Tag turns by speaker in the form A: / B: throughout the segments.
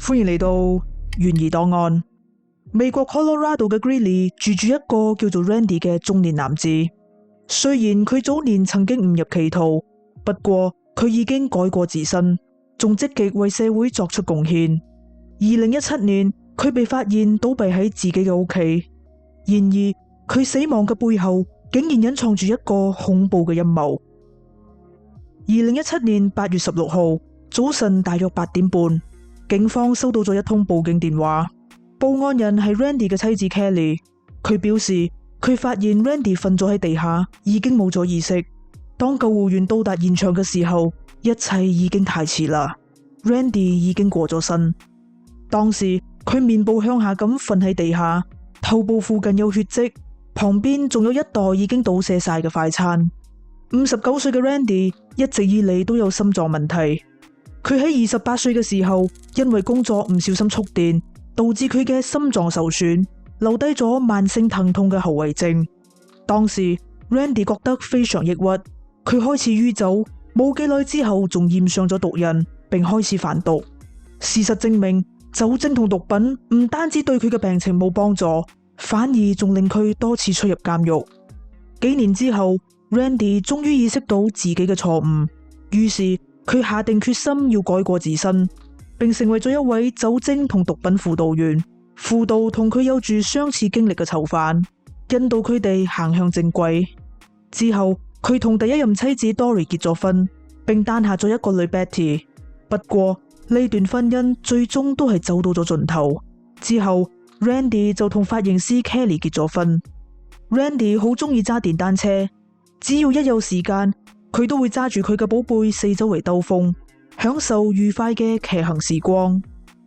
A: 歡迎嚟到懸疑檔案。美國 Colorado 嘅 Greeley 住一個叫做 Randy 嘅中年男子。雖然佢早年曾經誤入歧途，不過佢已經改過自新，仲積極為社會作出貢獻。2017年，佢被發現倒斃喺自己嘅屋企。然而，佢死亡嘅背後竟然隱藏住一個恐怖嘅陰謀。2017年8月16號早晨大約8點半，警方收到咗一通報警電話。報案人係 Randy 嘅妻子 Kelly， 佢表示佢發現 Randy 瞓咗喺地下，已經冇咗意識。當救護員到達現場嘅時候，一切已經太遲啦。Randy 已經過咗身。當時佢面部向下咁瞓喺地下，頭部附近有血跡，旁邊仲有一袋已經倒瀉晒嘅快餐。59歲嘅 Randy 一直以嚟都有心臟問題。佢喺28歲嘅時候，因為工作唔小心觸電，導致佢嘅心臟受損，留低咗慢性疼痛嘅後遺症。當時 Randy 覺得非常抑鬱，佢開始酗酒，冇幾耐之後仲染上咗毒癮，並開始販毒。事實證明，酒精同毒品唔單止對佢嘅病情冇幫助，反而仲令佢多次出入監獄。幾年之後， Randy 終於意識到自己嘅錯誤，於是佢下定決心要改過自新，並成為咗一位酒精同毒品輔導員，輔導同佢有住相似經歷嘅囚犯，引導佢哋行向正軌。之後，佢同第一任妻子 Dory 結咗婚，並誕下咗一個女 Betty。不過呢段婚姻最終都係走到咗盡頭。之後 Randy 就同髮型師 Kelly 結咗婚。Randy 好中意揸電單車，只要一有時間，佢都會揸住佢嘅寶貝四周圍兜風，享受愉快嘅騎行時光。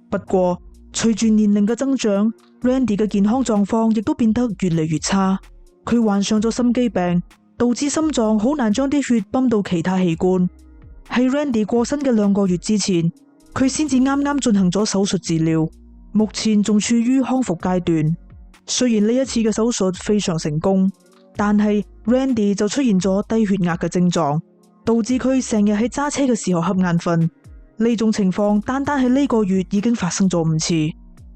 A: 不過隨住年齡嘅增長， Randy 嘅健康狀況亦都變得越嚟越差。佢患上咗心肌病，導致心臟好難將啲血泵到其他器官。喺 Randy 過身嘅2個月之前，佢先至啱啱進行咗手術治療，目前仲處於康復階段。雖然呢一次嘅手術非常成功，但係 Randy 就出現咗低血壓嘅症狀，導致佢成日喺揸車嘅時候瞌眼瞓。呢種情況單單喺呢個月已經發生咗5次。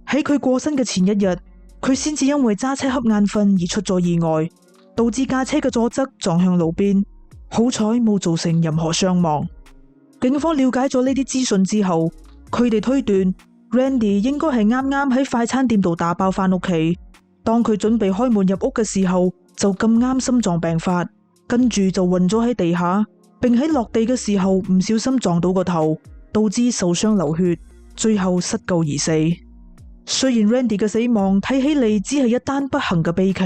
A: 喺佢過身嘅前一日，佢先至因為揸車瞌眼瞓而出咗意外，導致駕車嘅左側撞向路邊，好彩冇造成任何傷亡。警方了解咗呢啲資訊之後，佢哋推斷 Randy 應該係啱啱喺快餐店度打包返屋企。當佢準備開門入屋嘅時候，就咁啱心臟病發，跟住就暈咗喺地下，並喺落地嘅時候唔小心撞到個頭，導致受傷流血，最後失救而死。雖然 Randy 嘅死亡睇起嚟只係一單不幸嘅悲劇，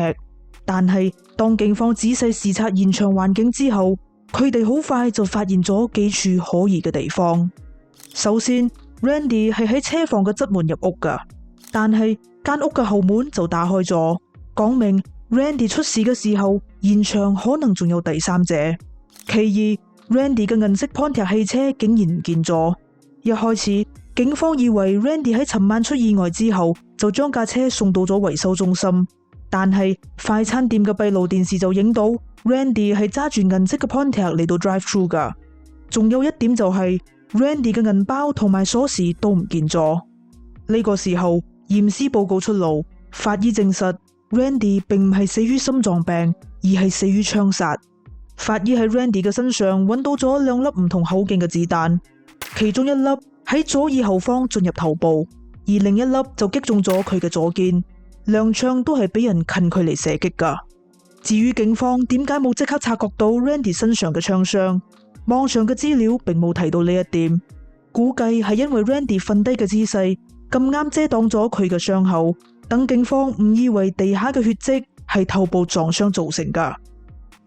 A: 但係當警方仔細視察現場環境之後，佢哋好快就發現咗幾處可疑嘅地方。首先， Randy 係喺車房嘅側門入屋噶，但係間屋嘅後門就打開咗，講明 Randy 出事嘅時候，現場可能仲有第三者。其二， Randy 嘅銀色 Pontiac 汽車竟然唔見咗。一開始，警方以為 Randy 喺尋晚出意外之後，就將架車送到咗維修中心。但係快餐店嘅閉路電視就影到 Randy 係揸住銀色嘅 Pontiac 嚟到 drive through 噶。仲有一點就係 Randy 嘅銀包同埋鎖匙都唔見咗。呢個時候驗屍報告出爐，法醫證實 Randy 並唔係死於心臟病，而係死於槍殺。法醫喺 Randy 嘅身上揾到咗2粒唔同口徑嘅子彈，其中一粒喺左耳後方進入頭部，而另一粒就擊中咗佢嘅左肩。兩槍都係俾人近距離射擊噶。至於警方點解冇即刻察覺到 Randy 身上嘅槍傷，網上嘅資料並冇提到呢一點，估計係因為 Randy 瞓低嘅姿勢咁啱遮擋咗佢嘅傷口，等警方誤以為地下嘅血跡係頭部撞傷造成噶。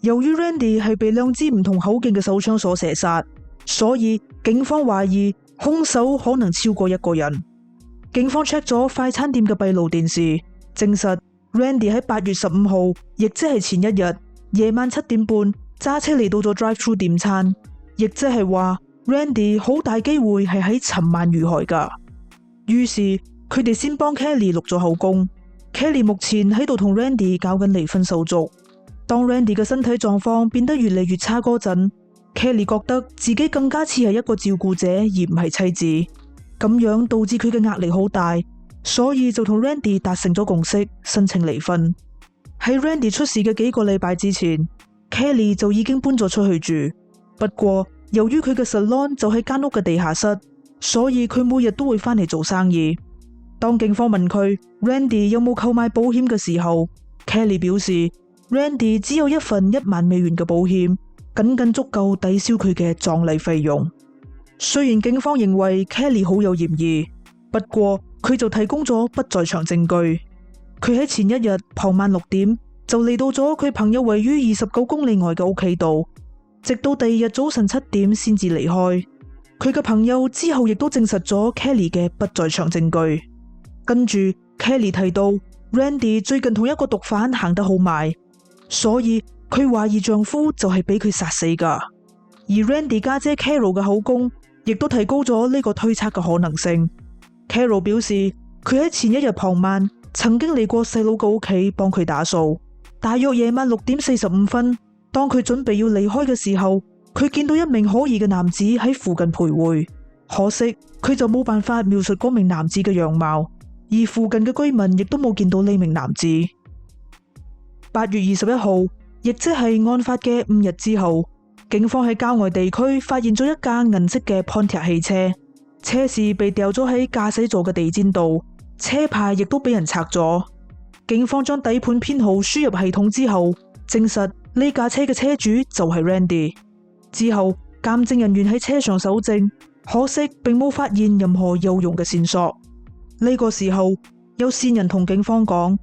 A: 由於 Randy 係被2支唔同口徑嘅手槍所射殺，所以警方懷疑兇手可能超過1個人。警方 check 咗快餐店嘅閉路電視，證實 Randy 喺8月15號，亦即係前一日夜晚7點半揸車嚟到咗 drive-thru 點餐，亦即係話 Randy 好大機會係喺尋晚遇害噶。於是佢哋先幫 Kelly 錄咗口供。Kelly 目前喺度同 Randy 搞緊離婚手續。當 Randy 嘅身體狀況變得越嚟越差嗰陣，Kelly 覺得自己更加似係一個照顧者而唔係妻子。咁樣導致佢嘅壓力好大，所以就同 Randy 達成咗共識，申請離婚。喺 Randy 出事嘅幾個禮拜之前， Kelly 就已經搬咗出去住。不過由於佢嘅 salon 就喺間屋嘅地下室，所以佢每日都會返嚟做生意。當警方問佢 Randy 有冇購買保險嘅時候， Kelly 表示 Randy 只有一份1萬美元嘅保險，僅僅足夠抵消佢嘅葬禮費用。雖然警方認為 Kelly 好有嫌疑，不過佢就提供咗不在場證據。佢喺前一日傍晚6點就嚟到咗佢朋友位於29公里外嘅屋企度，直到第二日早晨7點先至離開。佢嘅朋友之後亦都證實咗 Kelly 嘅不在場證據。跟住 Kelly 提到 Randy 最近同一個毒販行得好埋，所以佢懷疑丈夫就係俾佢殺死噶。而 Randy 家姐 Carol 嘅口供亦都提高咗呢個推測嘅可能性。Carol 表示佢喺前一日傍晚曾經嚟過細佬嘅屋企幫佢打掃，大約夜晚6點45分，當佢準備要離開嘅時候，佢見到一名可疑嘅男子喺附近徘徊，可惜佢就冇辦法描述嗰名男子嘅樣貌，而附近嘅居民亦都冇見到呢名男子。8月21號，亦即係案發嘅5日之後，警方喺郊外地區發現咗一架銀色嘅 Pontiac 汽車，車匙被掉咗喺駕駛座嘅地氈度，車牌亦都俾人拆咗。警方將底盤編號輸入系統之後，證實呢架車嘅車主就係 Randy。之後鑑證人員喺車上搜證，可惜並冇發現任何有用嘅線索。呢個時候，有線人同警方講，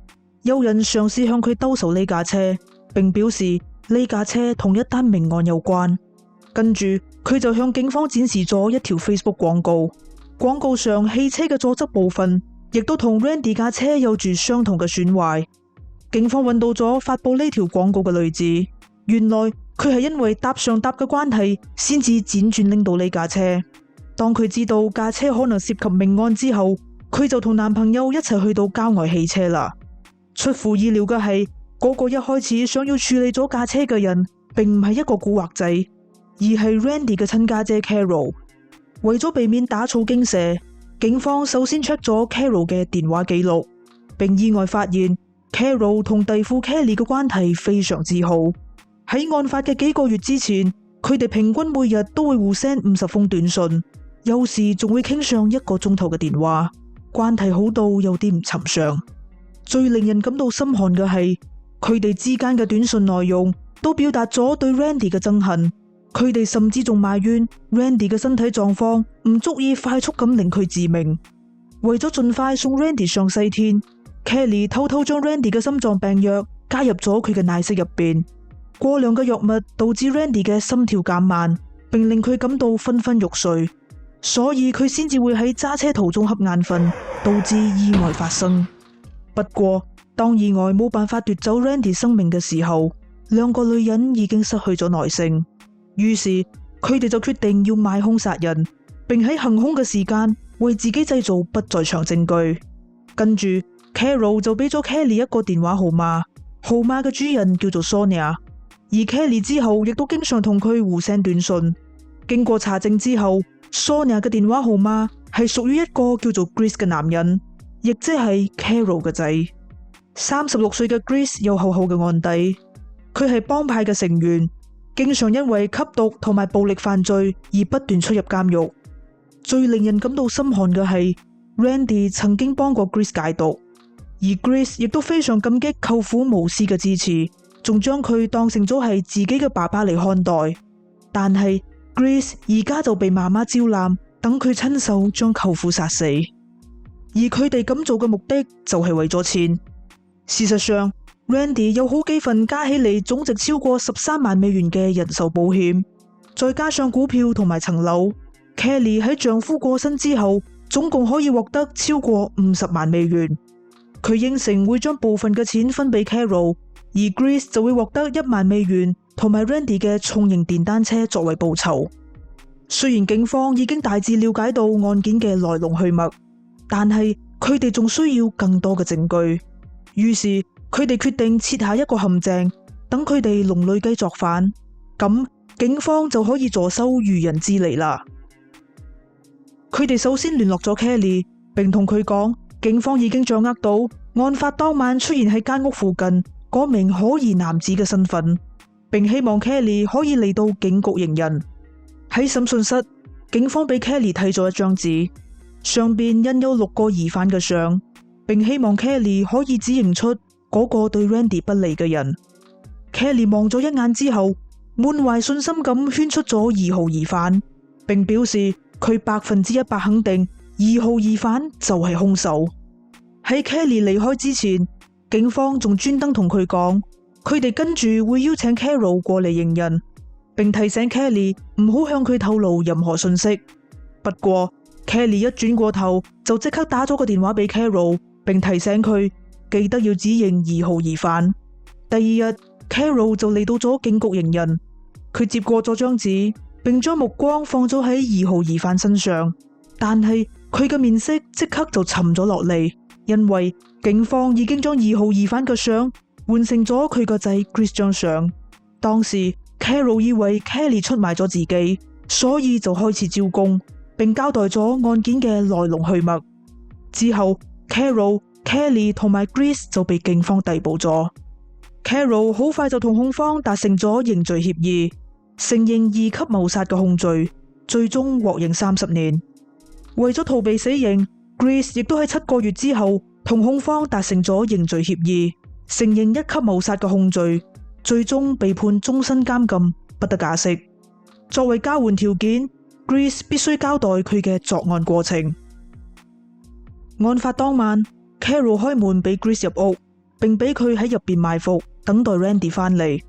A: 有人嘗試向佢兜售呢架車，並表示呢架車同一單命案有關。跟住佢就向警方展示咗一條 Facebook 廣告，廣告上汽車嘅左側部分亦都同 Randy 架車有住相同嘅損壞。警方揾到咗發佈呢條廣告嘅女子，原來佢係因為搭上搭嘅關係，先至輾轉拎到呢架車。當佢知道架車可能涉及命案之後，佢就同男朋友一齊去到郊外汽車啦。出乎意料嘅係，嗰個一開始想要處理咗架車嘅人，並唔係一個古惑仔，而係 Randy 嘅親家姐 Carol。為咗避免打草驚蛇，警方首先 check 咗 Carol 嘅電話記錄，並意外發現 Carol 同弟婦 Kelly 嘅關係非常之好。喺案發嘅幾個月之前，佢哋平均每日都會互 send 50封短信，有時仲會傾上1個鐘頭嘅電話，關係好到有啲唔尋常。最令人感到心寒嘅係，佢哋之間嘅短信內容都表達咗對 Randy 嘅憎恨。佢哋甚至仲埋怨 Randy 嘅身體狀況唔足以快速咁令佢致命。為咗盡快送 Randy 上西天， Kelly 偷偷將 Randy 嘅心臟病藥加入咗佢嘅奶昔入邊。過量嘅藥物導致 Randy 嘅心跳減慢，並令佢感到昏昏欲睡，所以佢先至會喺揸車途中瞌眼瞓，導致意外發生。不過當意外冇辦法奪走 Randy 生命嘅時候，兩個女人已經失去咗耐性，於是佢哋就決定要買兇殺人，並喺行兇嘅時間為自己製造不在場證據。跟住 Carol 就俾咗 Kelly 一個電話號碼，號碼嘅主人叫做 Sonia， 而 Kelly 之後亦都經常同佢互 send 短信。經過查證之後， Sonia 嘅電話號碼係屬於一個叫做 Grace 嘅男人，亦即係 Carol 嘅仔。36歲嘅 Grace 有厚厚嘅案底，佢係幫派嘅成員，經常因為吸毒同埋暴力犯罪而不斷出入監獄。最令人感到心寒嘅係 Randy 曾經幫過 Grace 解毒，而 Grace 亦都非常感激舅父無私嘅支持，仲將佢當成咗係自己嘅爸爸嚟看待。但係 Grace 而家就被媽媽招攬，等佢親手將舅父殺死。而佢哋咁做嘅目的就係為咗錢。事實上 Randy 有好幾份加起嚟總值超過13萬美元嘅人壽保險，再加上股票同埋層樓。Kelly 喺丈夫過身之後，總共可以獲得超過50萬美元。佢應承會將部分嘅錢分俾 Carol， 而 Grace 就會獲得1萬美元同埋 Randy 嘅重型電單車作為報酬。雖然警方已經大致了解到案件嘅來龍去脈，但係佢哋仲需要更多嘅證據。於是佢哋決定設下一個陷阱，等佢哋籠裏雞作反，咁警方就可以坐收漁人之利啦。佢哋首先聯絡咗 Kelly， 並同佢講，警方已經掌握到案發當晚出現喺間屋附近嗰名可疑男子嘅身份，並希望 Kelly 可以嚟到警局認人。喺審訊室，警方俾 Kelly 睇咗一張紙，上邊印有6個疑犯嘅相，並希望 Kelly 可以指認出嗰個對 Randy 不利嘅人。Kelly 望咗一眼之後，滿懷信心咁圈出咗2號疑犯，並表示佢100%肯定2號疑犯就係兇手。喺 Kelly 離開之前，警方仲專登同佢講，佢哋跟住會邀請 Carol 過嚟認人，並提醒 Kelly 唔好向佢透露任何信息。不過 Kelly 一轉過頭就即刻打咗個電話俾 Carol， 並提醒佢記得要指認2號疑犯。第二日 Carol 就嚟到咗警局認人，佢接過咗張紙，並將目光放咗喺2號疑犯身上，但係佢嘅面色即刻就沉咗落嚟，因為警方已經將2號疑犯嘅相換成咗佢個仔 Chris 張相。當時 Carol 以為 Kelly 出賣咗自己，所以就開始招供，並交代咗案件嘅來龍去脈。之後 Carol、Kelly 同埋 Chris 就被警方逮捕咗。Carol 好快就同控方達成咗認罪協議，承認2級謀殺嘅控罪，最終獲刑30年。為咗逃避死刑， Chris 亦都喺7個月之後同控方達成咗認罪協議，承認1級謀殺嘅控罪，最終被判終身監禁，不得假釋。作為交換條件， Chris 必須交代佢嘅作案過程。案發當晚 Carol 開門俾 Chris 入屋，並俾佢喺入邊埋伏，等待 Randy 返嚟。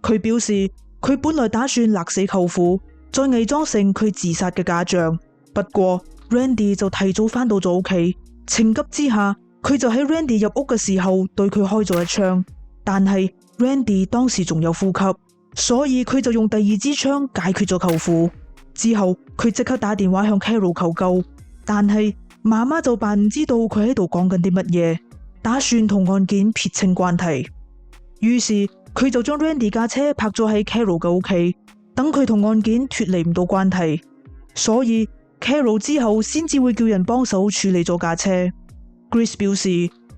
A: 佢表示佢本來打算勒死舅父，再偽裝成佢自殺嘅假象。不過 Randy 就提早返到咗屋企，情急之下佢就喺 Randy 入屋嘅時候對佢開咗一槍，但係 Randy 當時仲有呼吸，所以佢就用第2支槍解決咗舅父。之後佢即刻打電話向 Carol 求救，但係媽媽就扮唔知道佢喺度講緊啲乜嘢，打算同案件撇清關係。於是佢就將 Randy 架車泊咗喺 Carol 嘅屋企，等佢同案件脫離唔到關係。所以 Carol 之後先至會叫人幫手處理咗架車。Chris 表示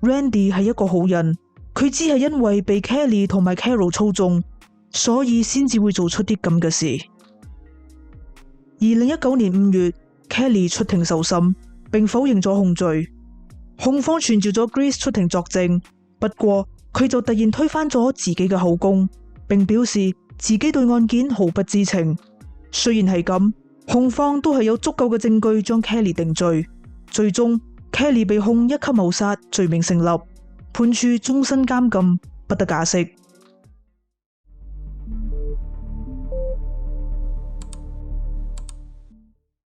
A: Randy 係一個好人，佢只係因為被 Kelly 同埋 Carol 操縱，所以先至會做出啲咁嘅事。2019年5月 Kelly 出庭受審，並否認咗控罪。控方傳召咗 Chris 出庭作證，不過佢就突然推翻咗自己嘅口供，並表示自己對案件毫不知情。雖然係咁，控方都係有足夠嘅證據將 Kelly 定罪。最終 Kelly 被控1級謀殺罪名成立，判處終身監禁，不得假釋。